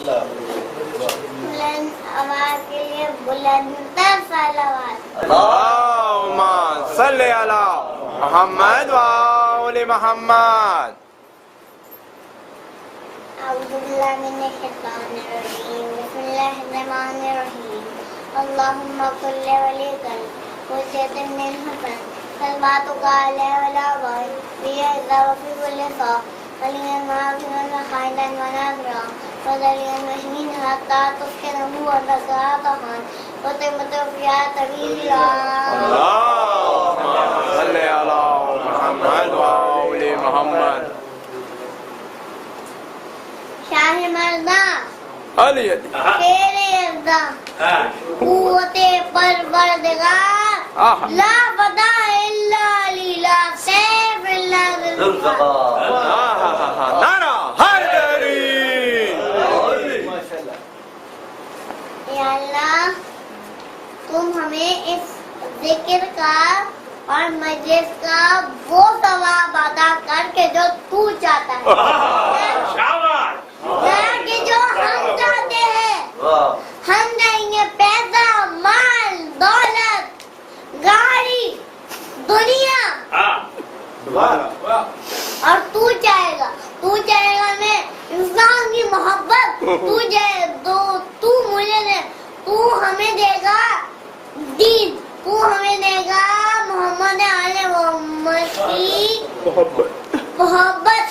بلند آواز کے لیے بلند تر صلوات. اللہم صلی علی محمد و آل محمد. أعوذ بالله من الشيطان الرجيم. بسم الله الرحمن الرحيم. اللهم كن لوليك الحجة بن الحسن صلواتك عليه وعلى آبائه في عزة وفي كل صاع وليما في خيرا ونصرا وذريا المسلمين حتى تسكنه وتسعى طهان وتمت فيها طويلا. اللہم صلی علی محمد و آل محمد. شاہ مرداں علی شیر یزداں قوت پروردگار لا فدا الا للہ سیف اللہ نعرہ حیدری. یا اللہ تم ہمیں اس ذکر کا اور مجلس کا وہ ثواب ادا کر کے جو تو چاہتا ہے کہ جو ہم چاہتے ہیں. ہم دیں گے پیسہ مال دولت گاڑی دنیا اور تو چاہے گا میں انسان کی محبت تو مجھے دے تو ہمیں دے گا دین تو ہمیں دے گا محمد علیہ محمد کی محبت